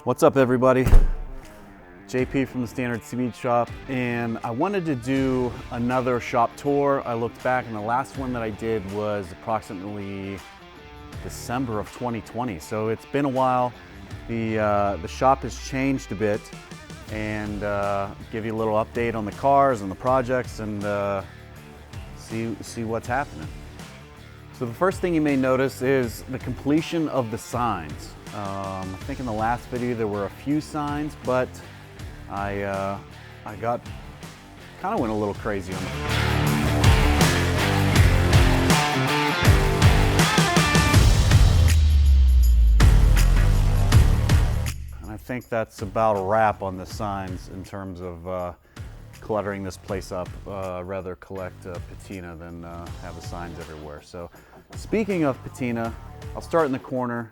What's up, everybody? JP from the Standard Speed Shop, and I wanted to do another shop tour. I looked back, and the last one that I did was approximately December of 2020, so it's been a while. The shop has changed a bit, and give you a little update on the cars and the projects, and see what's happening. So the first thing you may notice is the completion of the signs. I think in the last video there were a few signs, but I got kind of went a little crazy on them. And I think that's about a wrap on the signs in terms of cluttering this place up. Rather collect patina than have the signs everywhere. So speaking of patina, I'll start in the corner.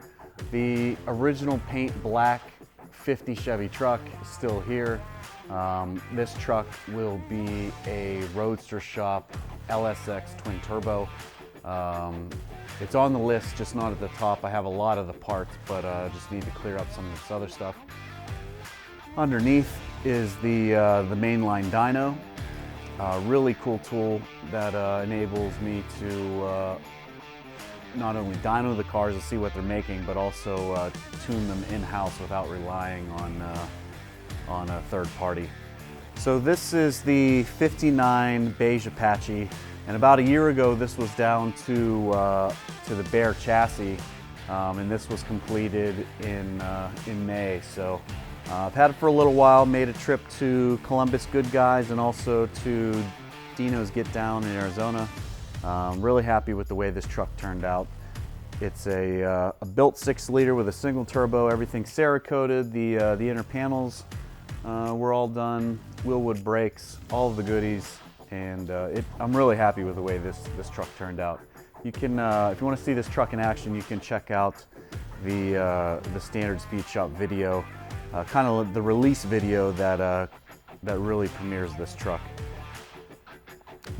The original paint black 50 Chevy truck is still here. This truck will be a Roadster Shop LSX twin turbo. It's on the list, just not at the top. I have a lot of the parts, but just need to clear up some of this other stuff. Underneath is the mainline dyno. Really cool tool that enables me to not only dyno the cars to see what they're making, but also tune them in-house without relying on a third party. So this is the 59 beige Apache, and about a year ago this was down to the bare chassis, and this was completed in May. So I've had it for a little while. Made a trip to Columbus Good Guys and also to Dino's Get Down in Arizona. Really happy with the way this truck turned out. It's a built 6-liter with a single turbo, everything Cerakoted. The inner panels were all done, Willwood brakes, all of the goodies, and I'm really happy with the way this truck turned out. You can, if you want to see this truck in action, you can check out the Standard Speed Shop video, kind of the release video that really premieres this truck.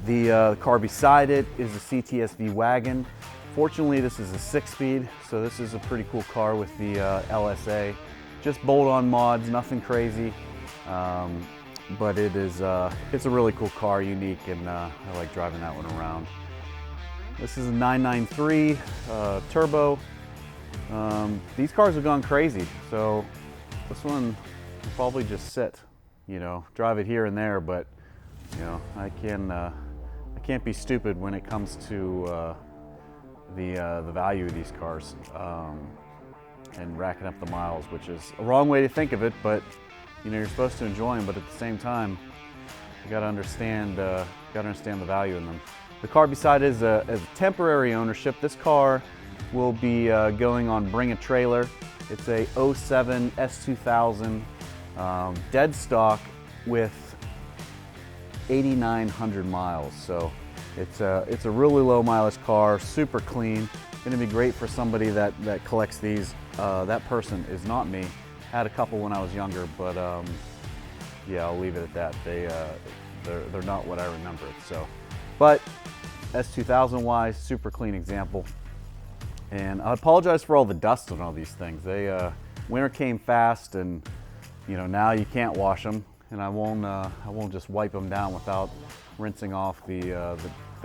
The car beside it is a CTSV wagon. Fortunately, this is a 6-speed, so this is a pretty cool car with the LSA. Just bolt-on mods, nothing crazy, but it's a really cool car, unique, and I like driving that one around. This is a 993 turbo. These cars have gone crazy, so this one will probably just sit, drive it here and there, but I can't be stupid when it comes to the value of these cars and racking up the miles, which is a wrong way to think of it, but you're supposed to enjoy them, but at the same time you got to understand the value in them. The car beside it is a temporary ownership. This car will be going on Bring a Trailer. It's a 07 S2000 dead stock with 8,900 miles. So it's a really low mileage car, super clean. Going to be great for somebody that collects these. That person is not me. Had a couple when I was younger, but yeah, I'll leave it at that. They're not what I remember it. So, but S2000 wise, super clean example. And I apologize for all the dust on all these things. Winter came fast, and now you can't wash them, and I won't just wipe them down without rinsing off the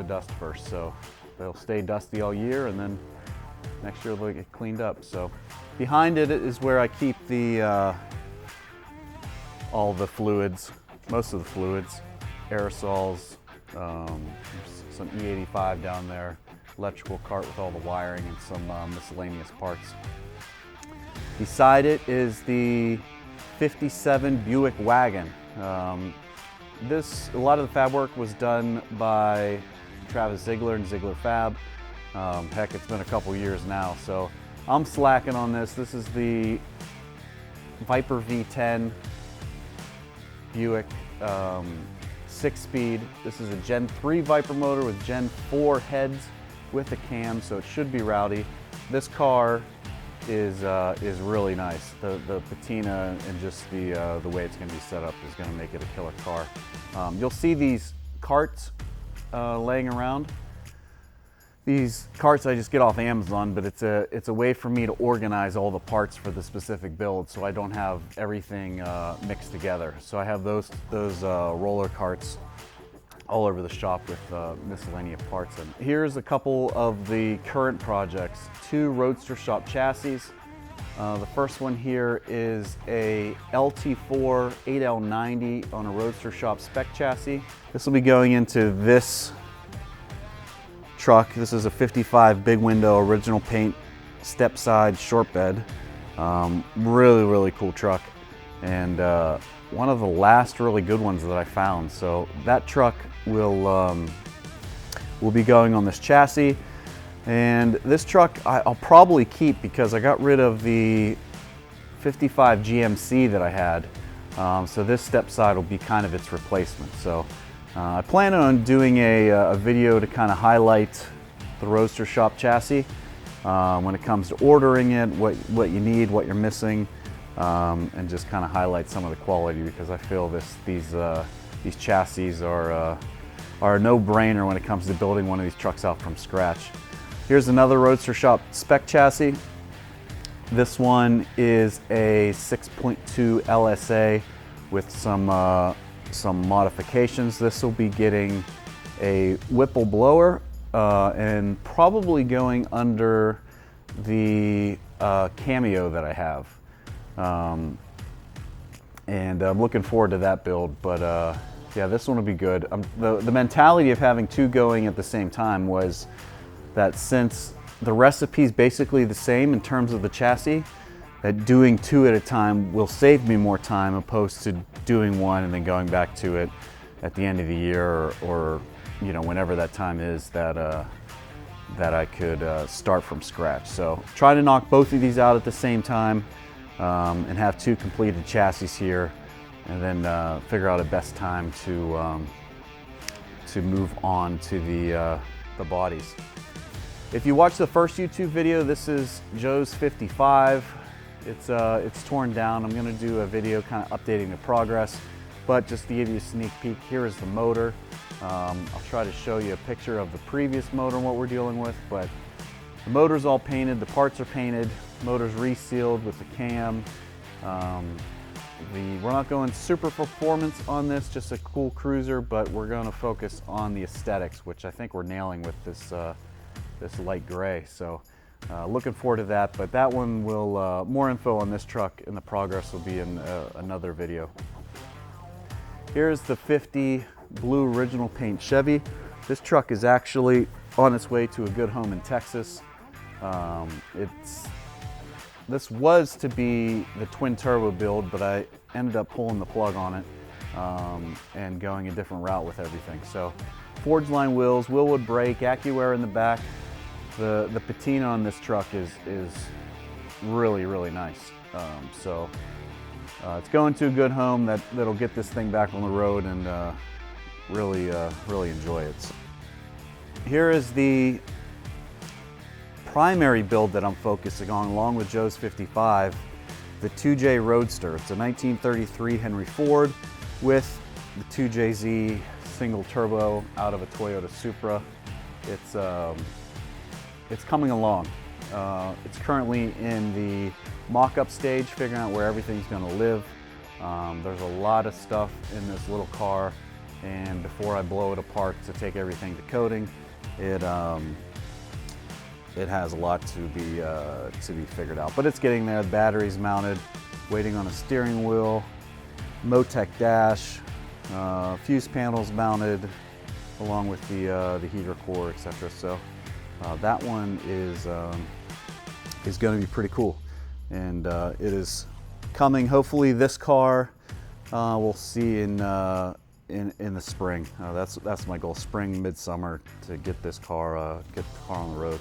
dust first. So they'll stay dusty all year, and then next year they'll get cleaned up. So behind it is where I keep all the fluids, most of the fluids, aerosols, some E85 down there, electrical cart with all the wiring, and some miscellaneous parts. Beside it is the 57 Buick wagon. A lot of the fab work was done by Travis Ziegler and Ziegler Fab. Heck, it's been a couple years now, so I'm slacking on this. This is the Viper V10 Buick 6-speed. This is a Gen 3 Viper motor with Gen 4 heads with a cam, so it should be rowdy. This car is really nice. The patina and just the way it's going to be set up is going to make it a killer car. You'll see these carts laying around. these carts I just get off Amazon, but it's a way for me to organize all the parts for the specific build, so I don't have everything mixed together. So I have those roller carts all over the shop with miscellaneous parts. And here's a couple of the current projects. 2 Roadster Shop chassis. The first one here is a LT4 8L90 on a Roadster Shop spec chassis. This will be going into this truck. This is a 55 big window, original paint, step side, short bed. Really cool truck. And one of the last really good ones that I found. So that truck will be going on this chassis. And this truck I'll probably keep because I got rid of the 55 GMC that I had. So this step side will be kind of its replacement. So I plan on doing a video to kind of highlight the Roadster Shop chassis when it comes to ordering it, what you need, what you're missing, and just kind of highlight some of the quality, because I feel these chassis are a no-brainer when it comes to building one of these trucks out from scratch. Here's another Roadster Shop spec chassis. This one is a 6.2 LSA with some modifications. This will be getting a Whipple blower and probably going under the Cameo that I have. And I'm looking forward to that build, but yeah, this one will be good. The mentality of having 2 going at the same time was that since the recipe is basically the same in terms of the chassis, that doing 2 at a time will save me more time opposed to doing 1 and then going back to it at the end of the year or you know, whenever that time is that I could start from scratch. So try to knock both of these out at the same time and have 2 completed chassis here, and then figure out a best time to move on to the bodies. If you watched the first YouTube video, this is Joe's 55. It's torn down. I'm gonna do a video kind of updating the progress, but just to give you a sneak peek, here is the motor. I'll try to show you a picture of the previous motor and what we're dealing with, but the motor's all painted, the parts are painted, motor's resealed with the cam. We're not going super performance on this, just a cool cruiser, but we're gonna focus on the aesthetics, which I think we're nailing with this light gray. So looking forward to that, but that one will, more info on this truck and the progress will be in another video. Here's the 50 blue original paint Chevy. This truck is actually on its way to a good home in Texas. This was to be the twin turbo build, but I ended up pulling the plug on it and going a different route with everything. So forged line wheels, Willwood brake, AccuAir in the back. The patina on this truck is really nice. So it's going to a good home that'll get this thing back on the road and really enjoy it. So here is the primary build that I'm focusing on, along with Joe's 55, the 2J Roadster. It's a 1933 Henry Ford with the 2JZ single turbo out of a Toyota Supra. It's coming along. It's currently in the mock-up stage, figuring out where everything's going to live. There's a lot of stuff in this little car, and before I blow it apart to take everything to coating, it has a lot to be figured out. But it's getting there. The battery's mounted, waiting on a steering wheel, Motec dash, fuse panels mounted, along with the heater core, etc. So that one is going to be pretty cool, and it is coming. Hopefully, this car we'll see in the spring. That's my goal: spring, midsummer, to get the car on the road.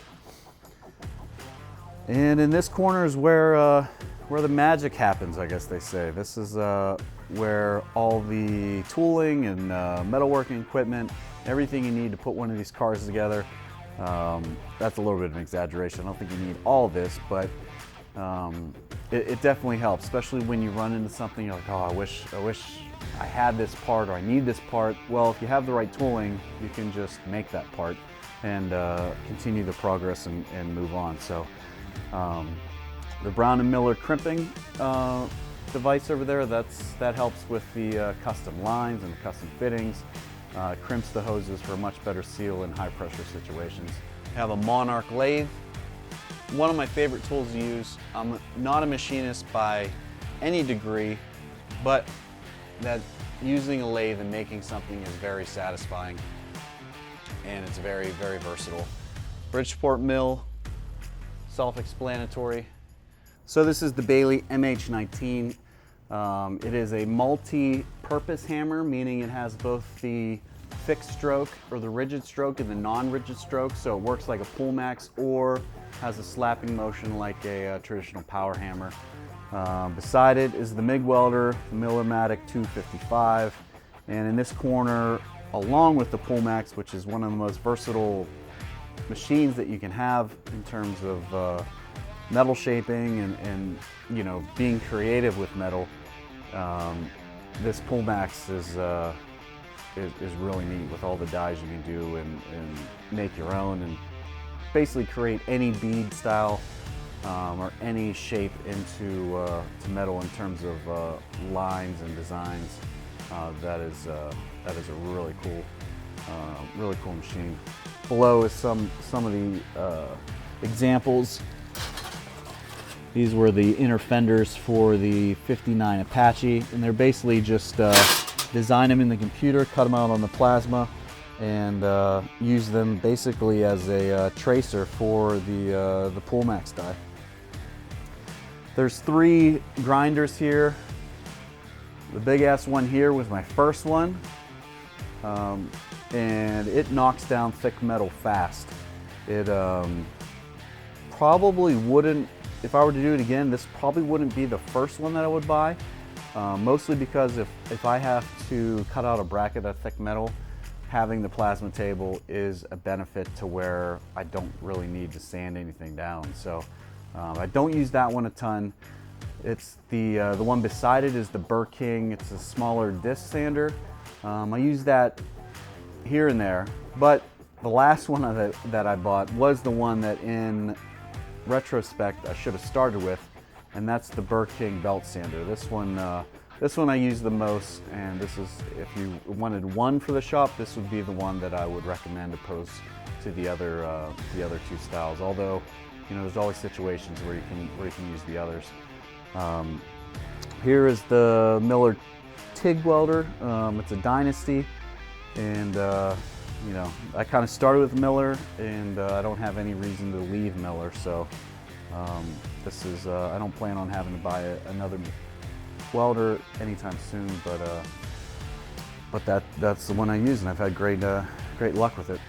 And in this corner is where the magic happens, I guess they say. This is where all the tooling and metalworking equipment, everything you need to put one of these cars together. That's a little bit of an exaggeration. I don't think you need all of this, but it definitely helps, especially when you run into something you're like, oh, I wish I had this part, or I need this part. Well, if you have the right tooling, you can just make that part. and continue the progress and move on. So the Brown and Miller crimping device over there, that helps with the custom lines and the custom fittings. Crimps the hoses for a much better seal in high pressure situations. I have a Monarch lathe. One of my favorite tools to use. I'm not a machinist by any degree, but that using a lathe and making something is very satisfying, and it's very, very versatile. Bridgeport mill, self-explanatory. So this is the Bailey MH19. It is a multi-purpose hammer, meaning it has both the fixed stroke or the rigid stroke and the non-rigid stroke, so it works like a pull max or has a slapping motion like a traditional power hammer. Beside it is the MIG welder, the Millermatic 255, and in this corner, along with the pull max, which is one of the most versatile machines that you can have in terms of metal shaping and you know, being creative with metal. This pull max is really neat with all the dies you can do and make your own and basically create any bead style or any shape into to metal in terms of lines and designs. That is a really cool machine. Below is some of the examples. These were the inner fenders for the 59 Apache, and they're basically just design them in the computer, cut them out on the plasma, and use them basically as a tracer for the pull max die. There's 3 grinders here. The big ass one here was my first one, and it knocks down thick metal fast. It probably wouldn't, if I were to do it again, this probably wouldn't be the first one that I would buy, mostly because if I have to cut out a bracket of thick metal, having the plasma table is a benefit to where I don't really need to sand anything down. So I don't use that one a ton. It's the one beside it is the Burr King. It's a smaller disc sander. I use that here and there, but the last one that I bought was the one that in retrospect I should have started with, and that's the Burr King belt sander. This one I use the most, and this is, if you wanted one for the shop, this would be the one that I would recommend opposed to the other 2 styles. Although, you know, there's always situations where you can use the others. Here is the Miller TIG welder. It's a Dynasty, and you know, I kind of started with Miller, and I don't have any reason to leave Miller, so this is I don't plan on having to buy another welder anytime soon, but that's the one I use, and I've had great luck with it.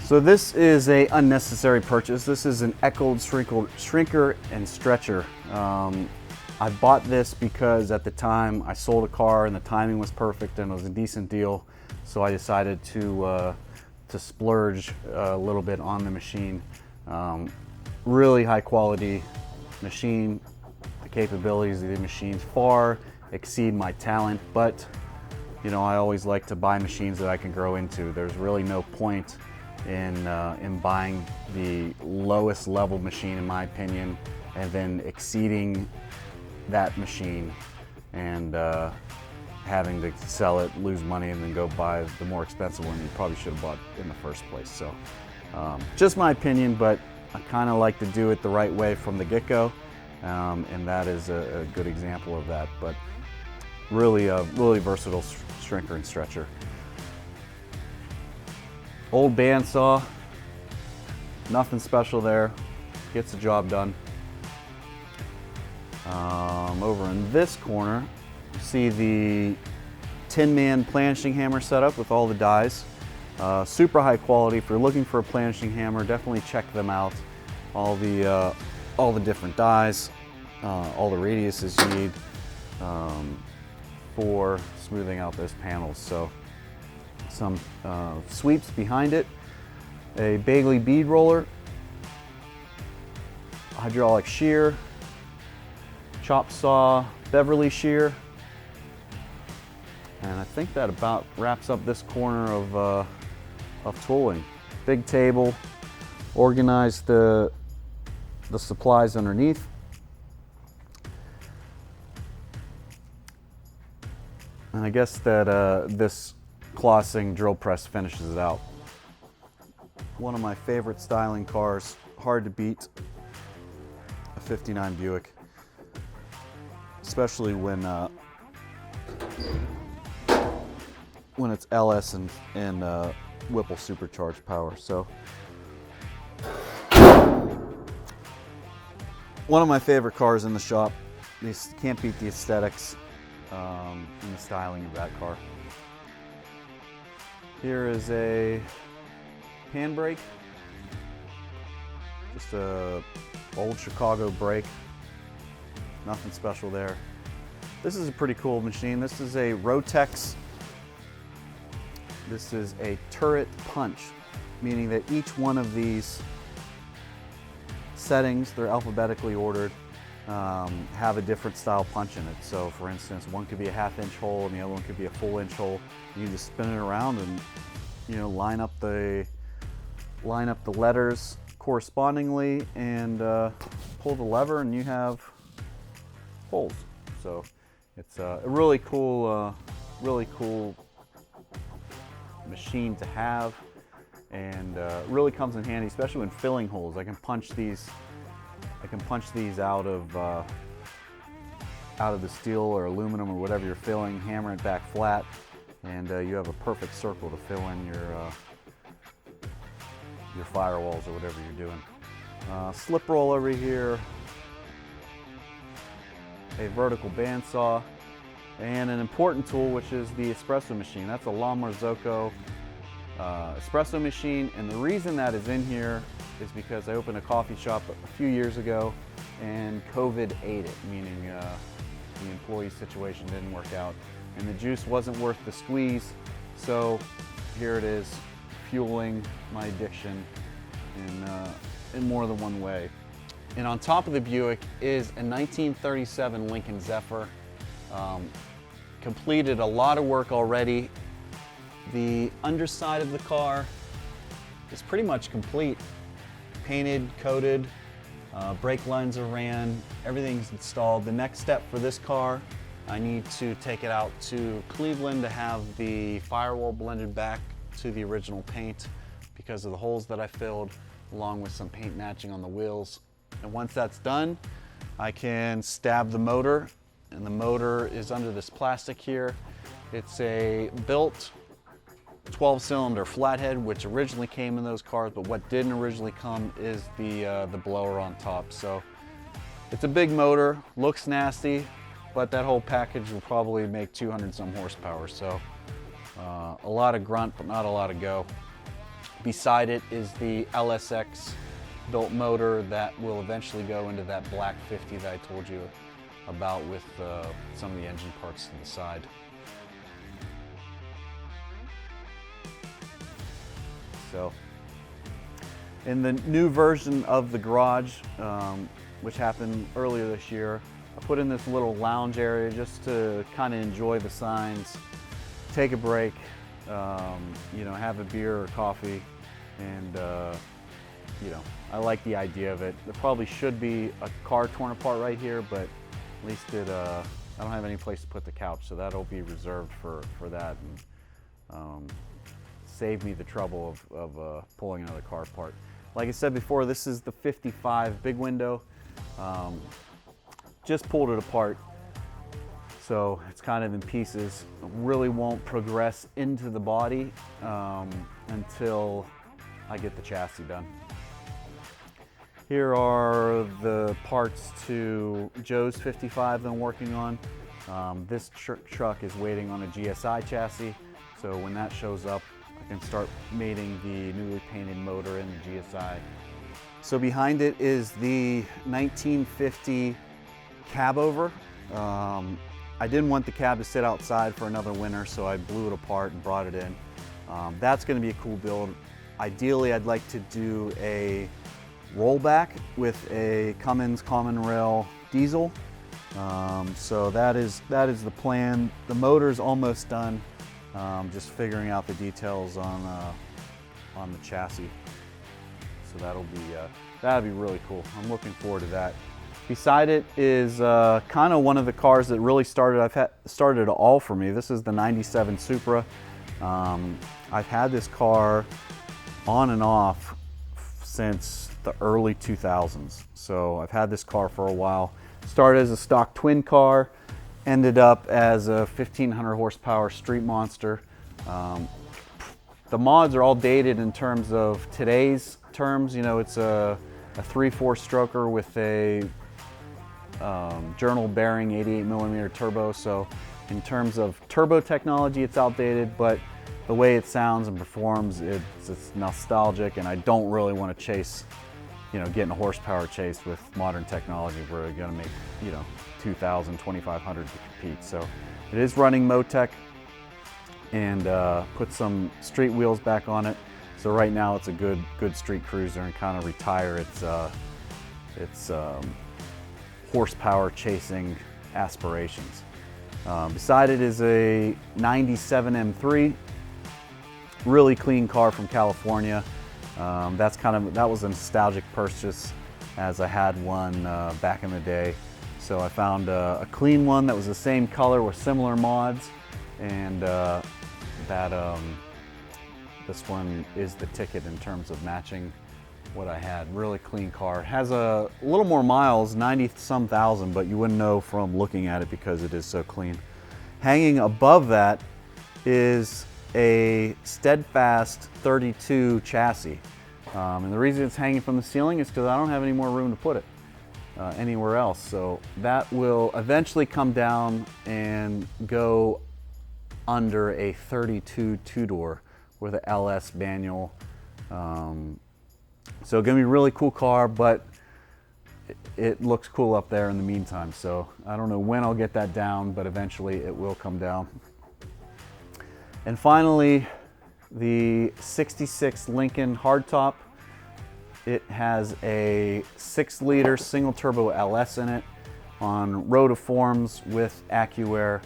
So this is a unnecessary purchase. This is an Echold shrinker and stretcher. I bought this because at the time I sold a car and the timing was perfect and it was a decent deal, so I decided to splurge a little bit on the machine. Really high quality machine. The capabilities of the machines far exceed my talent, but you know, I always like to buy machines that I can grow into. There's really no point in buying the lowest level machine, in my opinion, and then exceeding that machine and having to sell it, lose money, and then go buy the more expensive one you probably should have bought in the first place. So just my opinion, but I kind of like to do it the right way from the get-go, and that is a good example of that. But really versatile shrinker and stretcher. Old bandsaw, nothing special there, gets the job done. Over in this corner, you see the Tin Man planishing hammer setup with all the dies. Super high quality. If you're looking for a planishing hammer, definitely check them out. All the different dies, all the radiuses you need for smoothing out those panels. So some sweeps behind it, a Bailey bead roller, hydraulic shear, chop saw, Beverly shear, and I think that about wraps up this corner of tooling. big table, organize the supplies underneath. And I guess that this Clausing drill press finishes it out. One of my favorite styling cars, hard to beat, a 59 Buick, especially when it's LS and Whipple supercharged power. So one of my favorite cars in the shop. These can't beat the aesthetics and the styling of that car. Here is a handbrake, just a old Chicago brake, nothing special there. This is a pretty cool machine. This is a Rotex. This is a turret punch, meaning that each one of these settings, they're alphabetically ordered, have a different style punch in it. So for instance, one could be a 1/2 inch hole and the other one could be a full inch hole. You just spin it around and, you know, line up the letters correspondingly and pull the lever and you have holes. So it's a really cool machine to have, and really comes in handy, especially when filling holes. I can punch these out of the steel or aluminum or whatever you're filling, hammer it back flat, and you have a perfect circle to fill in your firewalls or whatever you're doing. Slip roll over here, a vertical bandsaw, and an important tool, which is the espresso machine. That's a La Marzocco espresso machine, and the reason that is in here is because I opened a coffee shop a few years ago and COVID ate it, meaning the employee situation didn't work out and the juice wasn't worth the squeeze. So here it is, fueling my addiction in more than one way. And on top of the Buick is a 1937 Lincoln Zephyr. Completed a lot of work already. The underside of the car is pretty much complete. Painted, coated, brake lines are ran, everything's installed. The next step for this car, I need to take it out to Cleveland to have the firewall blended back to the original paint because of the holes that I filled, along with some paint matching on the wheels. And once that's done, I can stab the motor, and the motor is under this plastic here. It's a built 12-cylinder flathead, which originally came in those cars, but what didn't originally come is the blower on top. So it's a big motor, looks nasty, but that whole package will probably make 200 some horsepower. So a lot of grunt, but not a lot of go. Beside it is the LSX built motor that will eventually go into that black 50 that I told you about, with some of the engine parts to the side. So in the new version of the garage, which happened earlier this year, I put in this little lounge area just to kind of enjoy the signs, take a break, you know, have a beer or coffee, and you know, I like the idea of it. There probably should be a car torn apart right here, but at least I don't have any place to put the couch, so that'll be reserved for that, and save me the trouble of pulling another car apart. Like I said before, this is the 55 big window. Just pulled it apart, so it's kind of in pieces. Really won't progress into the body until I get the chassis done. Here are the parts to Joe's 55 that I'm working on. This truck is waiting on a GSI chassis, so when that shows up, I can start mating the newly painted motor in the GSI. So behind it is the 1950 cab over. I didn't want the cab to sit outside for another winter, so I blew it apart and brought it in. That's going to be a cool build. Ideally, I'd like to do a rollback with a Cummins common rail diesel. So that is the plan. The motor's almost done. Just figuring out the details on on the chassis. So that'll be really cool. I'm looking forward to that. Beside it is kind of one of the cars that really started it all for me. This is the '97 Supra. I've had this car on and off since the early 2000s. So I've had this car for a while. Started as a stock twin car, ended up as a 1500 horsepower street monster. The mods are all dated in terms of today's terms. You know, it's a 3.4 stroker with a journal bearing 88 millimeter turbo. So in terms of turbo technology, it's outdated, but the way it sounds and performs, it's nostalgic, and I don't really want to chase, you know, getting a horsepower chase with modern technology. We're going to make, you know, 2,000, 2,500 to compete. So it is running Motec, and put some street wheels back on it. So right now it's a good street cruiser, and kind of retire its horsepower chasing aspirations. Beside it is a '97 M3, really clean car from California. That was a nostalgic purchase, as I had one back in the day. So I found a clean one that was the same color with similar mods, and this one is the ticket in terms of matching what I had. Really clean car. Has a little more miles, 90-some thousand, but you wouldn't know from looking at it because it is so clean. Hanging above that is a Steadfast 32 chassis. And the reason it's hanging from the ceiling is because I don't have any more room to put it anywhere else. So that will eventually come down and go under a 32 two-door with an LS manual. So gonna be a really cool car, but it looks cool up there in the meantime. So I don't know when I'll get that down, but eventually it will come down. And finally, the '66 Lincoln hardtop. It has a 6-liter single turbo LS in it on rotiforms with AccuAir.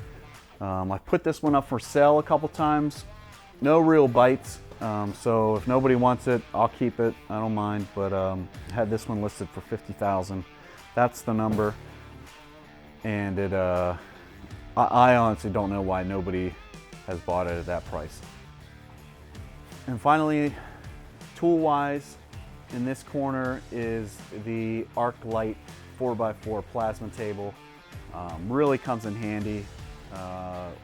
I put this one up for sale a couple times. No real bites, so if nobody wants it, I'll keep it. I don't mind, but I had this one listed for $50,000. That's the number, and I honestly don't know why nobody has bought it at that price. And finally, tool-wise, in this corner is the ArcLight 4x4 plasma table. Really comes in handy.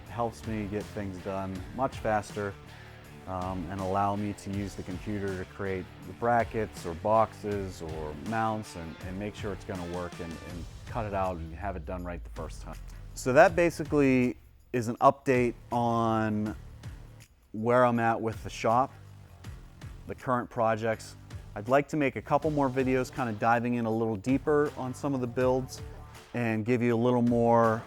Helps me get things done much faster, and allow me to use the computer to create the brackets or boxes or mounts, and make sure it's going to work, and cut it out and have it done right the first time. So that basically is an update on where I'm at with the shop, the current projects. I'd like to make a couple more videos kind of diving in a little deeper on some of the builds and give you a little more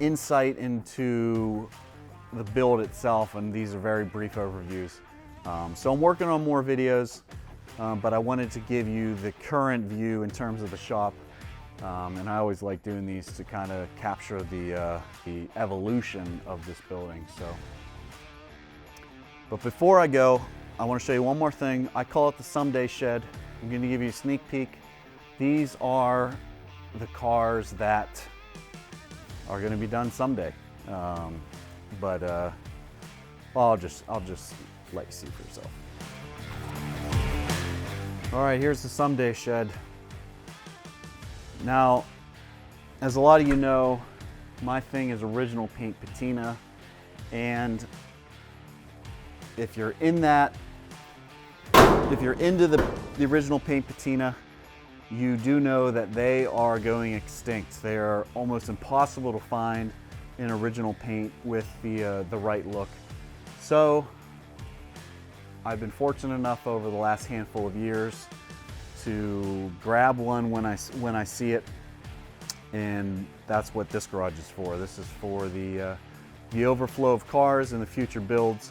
insight into the build itself, and these are very brief overviews. So I'm working on more videos, but I wanted to give you the current view in terms of the shop, and I always like doing these to kind of capture the evolution of this building. So, but before I go, I want to show you one more thing. I call it the Someday Shed. I'm going to give you a sneak peek. These are the cars that are going to be done someday. Well, I'll just let you see for yourself. All right, here's the Someday Shed. Now, as a lot of you know, my thing is original paint patina, and if you're into the original paint patina, you do know that they are going extinct. They are almost impossible to find in original paint with the right look. So I've been fortunate enough over the last handful of years to grab one when I see it, and that's what this garage is for. This is for the overflow of cars and the future builds.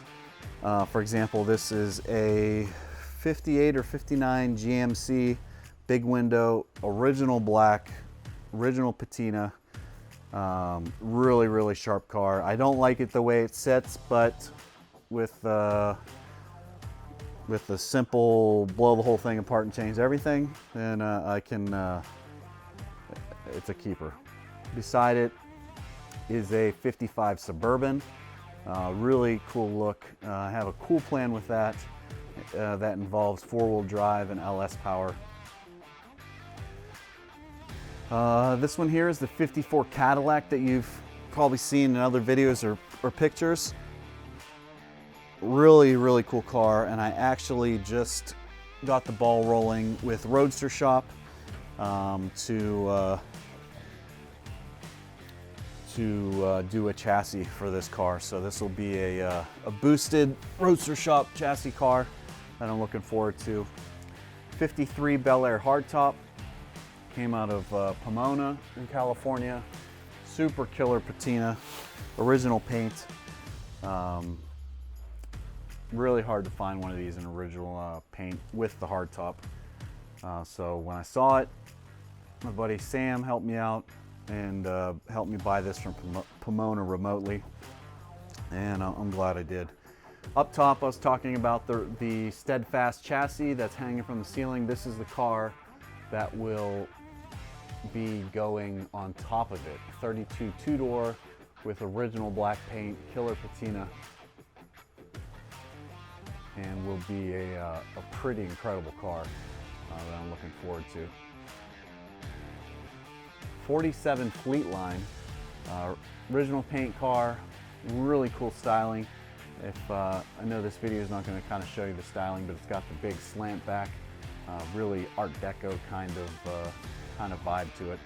For example, this is a 58 or 59 GMC big window, original black, original patina. Really, really sharp car. I don't like it the way it sits, but with with a simple blow the whole thing apart and change everything, then I can, it's a keeper. Beside it is a 55 Suburban. Really cool look. I have a cool plan with that. That involves four-wheel drive and LS power. This one here is the 54 Cadillac that you've probably seen in other videos or pictures. Really, really cool car, and I actually just got the ball rolling with Roadster Shop to do a chassis for this car. So this will be a boosted Roadster Shop chassis car that I'm looking forward to. 53 Bel Air hardtop, came out of Pomona in California. Super killer patina, original paint. Really hard to find one of these in original paint with the hardtop. So when I saw it, my buddy Sam helped me out and helped me buy this from Pomona remotely, and I'm glad I did. Up top, I was talking about the Steadfast chassis that's hanging from the ceiling. This is the car that will be going on top of it. 32 two-door with original black paint, killer patina, and will be a pretty incredible car that I'm looking forward to. 47 Fleetline, original paint car, really cool styling. I know this video is not going to kind of show you the styling, but it's got the big slant back, really Art Deco kind of vibe to it.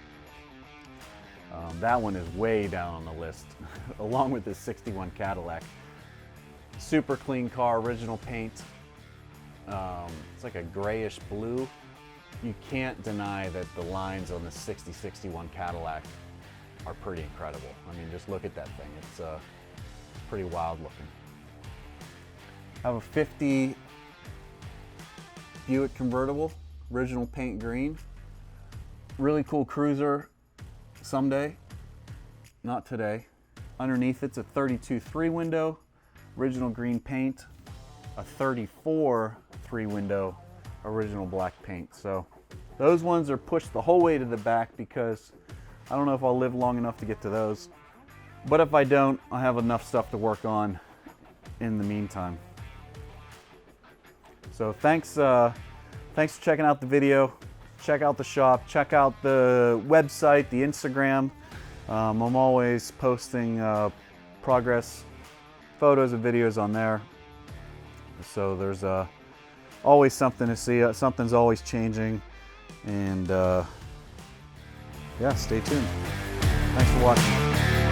That one is way down on the list, along with this 61 Cadillac. Super clean car, original paint. It's like a grayish blue. You can't deny that the lines on the 61 Cadillac are pretty incredible. I mean, just look at that thing. It's pretty wild looking. I have a 50 Buick convertible, original paint green. Really cool cruiser someday, not today. Underneath it's a 32 3-window, original green paint, a 34 3-window, original black paint. So those ones are pushed the whole way to the back because I don't know if I'll live long enough to get to those. But if I don't, I have enough stuff to work on in the meantime. So thanks for checking out the video. Check out the shop, check out the website, the Instagram. I'm always posting progress photos and videos on there. So there's always something to see. Something's always changing. And yeah, stay tuned. Thanks for watching.